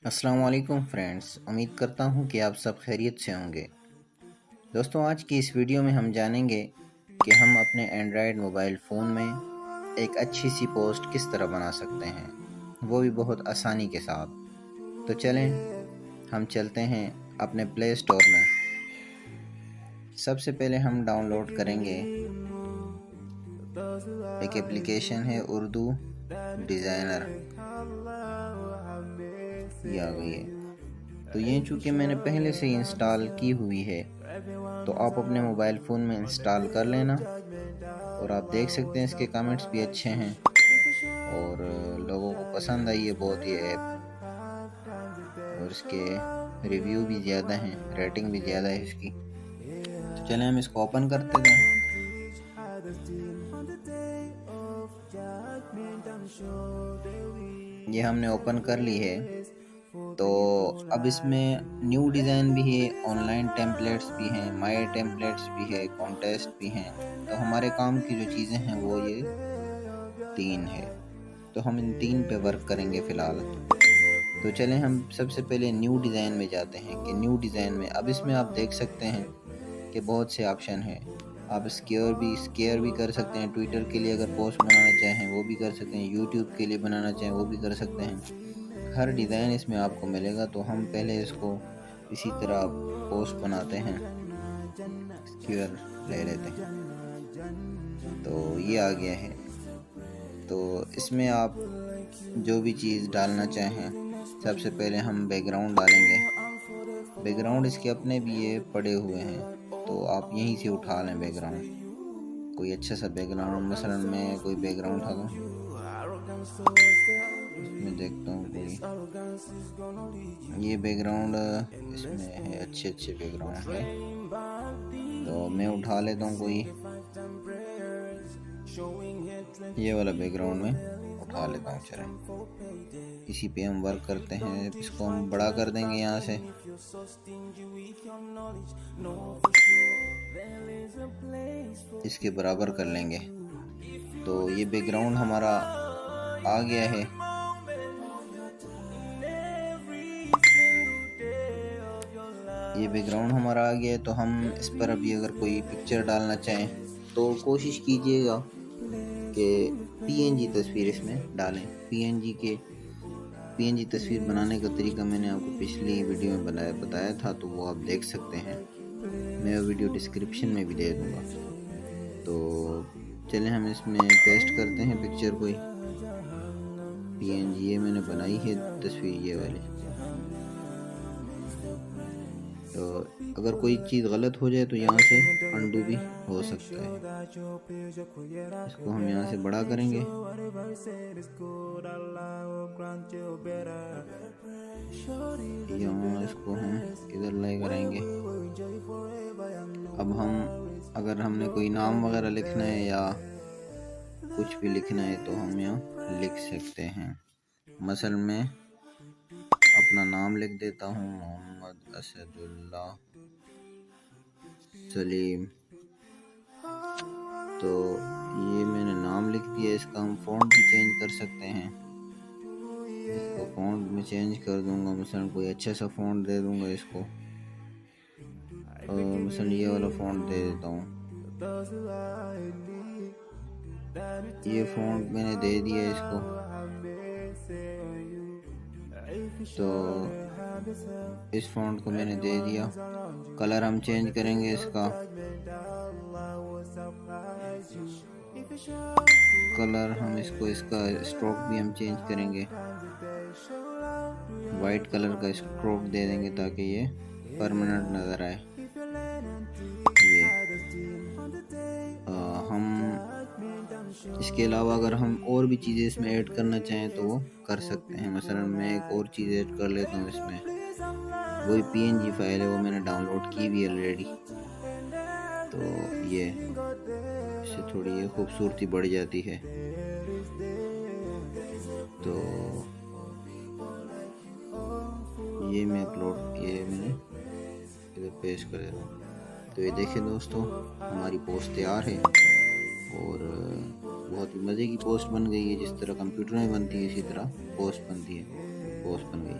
अस्सलाम वालेकुम फ्रेंड्स, उम्मीद करता हूँ कि आप सब खैरियत से होंगे। दोस्तों, आज की इस वीडियो में हम जानेंगे कि हम अपने एंड्रॉयड मोबाइल फ़ोन में एक अच्छी सी पोस्ट किस तरह बना सकते हैं, वो भी बहुत आसानी के साथ। तो चलें, हम चलते हैं अपने प्ले स्टोर में। सबसे पहले हम डाउनलोड करेंगे एक एप्लीकेशन है उर्दू डिज़ाइनर, ये आ गई है। तो ये चूँकि मैंने पहले से ही इंस्टॉल की हुई है, तो आप अपने मोबाइल फ़ोन में इंस्टॉल कर लेना। और आप देख सकते हैं इसके कमेंट्स भी अच्छे हैं और लोगों को पसंद आई है बहुत ये ऐप, और इसके रिव्यू भी ज़्यादा हैं, रेटिंग भी ज़्यादा है इसकी। तो चलें हम इसको ओपन करते हैं। ये हमने ओपन कर ली है। तो अब इसमें न्यू डिज़ाइन भी है, ऑनलाइन टेम्पलेट्स भी हैं, माई टेम्पलेट्स भी है, कॉन्टेस्ट भी हैं। तो हमारे काम की जो चीज़ें हैं वो ये 3 है। तो हम इन 3 पे वर्क करेंगे फ़िलहाल। तो चलें हम सबसे पहले न्यू डिज़ाइन में जाते हैं कि न्यू डिज़ाइन में अब इसमें आप देख सकते हैं कि बहुत से ऑप्शन हैं। आप स्केयर भी कर सकते हैं, ट्विटर के लिए अगर पोस्ट बनाना चाहें वो भी कर सकते हैं, यूट्यूब के लिए बनाना चाहें वो भी कर सकते हैं। हर डिज़ाइन इसमें आपको मिलेगा। तो हम पहले इसको इसी तरह पोस्ट बनाते हैं, स्क्वायर ले लेते हैं। तो ये आ गया है। तो इसमें आप जो भी चीज़ डालना चाहें, सबसे पहले हम बैकग्राउंड डालेंगे। बैकग्राउंड इसके अपने भी ये पड़े हुए हैं, तो आप यहीं से उठा लें बैकग्राउंड। कोई अच्छा सा बैकग्राउंड, मसलन मैं कोई बैकग्राउंड उठा दूँ, इसमें देखता हूँ कोई ये बैकग्राउंड इसमें है, अच्छे अच्छे बैकग्राउंड है। तो मैं उठा लेता हूँ कोई ये वाला बैकग्राउंड में उठा लेता हूँ। चलें इसी पे हम वर्क करते हैं। इसको हम बड़ा कर देंगे यहाँ से। इसके बराबर कर लेंगे। तो ये बैकग्राउंड हमारा आ गया है। ये बैकग्राउंड हमारा आ गया है। तो हम इस पर अभी अगर कोई पिक्चर डालना चाहें तो कोशिश कीजिएगा कि पीएनजी तस्वीर इसमें डालें। पीएनजी तस्वीर बनाने का तरीका मैंने आपको पिछली वीडियो में बताया था, तो वो आप देख सकते हैं। मैं वो वीडियो डिस्क्रिप्शन में भी दे दूँगा। तो चलें हम इसमें पेस्ट करते हैं पिक्चर कोई पीएनजी। ये मैंने बनाई है तस्वीर ये वाली। तो अगर कोई चीज़ गलत हो जाए तो यहाँ से अंडू भी हो सकता है। इसको हम यहाँ से बड़ा करेंगे। यहाँ इसको हम इधर ले करेंगे। अब हम अगर हमने कोई नाम वगैरह लिखना है या कुछ भी लिखना है तो हम यहाँ लिख सकते हैं। मसल मैं अपना नाम लिख देता हूँ, मोहम्मद असदुल्ला सलीम। तो ये मैंने नाम लिख दिया। इसका हम फ़ॉन्ट भी चेंज कर सकते हैं। इसको फ़ॉन्ट में चेंज कर दूंगा, मसलन कोई अच्छा सा फ़ॉन्ट दे दूंगा इसको। मसलन ये वाला फ़ॉन्ट दे देता हूँ। ये फ़ॉन्ट मैंने दे दिया इसको। तो इस फ़ॉन्ट को मैंने दे दिया। कलर हम चेंज करेंगे इसका। कलर हम इसका स्ट्रोक भी हम चेंज करेंगे। वाइट कलर का स्ट्रोक दे देंगे ताकि ये परमानेंट नज़र आए। ये हम इसके अलावा अगर हम और भी चीज़ें इसमें ऐड करना चाहें तो वो कर सकते हैं। मसलन मैं एक और चीज़ ऐड कर लेता हूँ इसमें। वही पीएनजी फाइल है, वो मैंने डाउनलोड की भी ऑलरेडी। तो ये इससे थोड़ी ये खूबसूरती बढ़ जाती है। तो ये मैंने इधर पेस्ट कर देता हूँ। तो ये देखिए दोस्तों, हमारी पोस्ट तैयार है और बहुत ही मज़े की पोस्ट बन गई है। जिस तरह कंप्यूटर में बनती है इसी तरह पोस्ट बनती है। पोस्ट बन गई।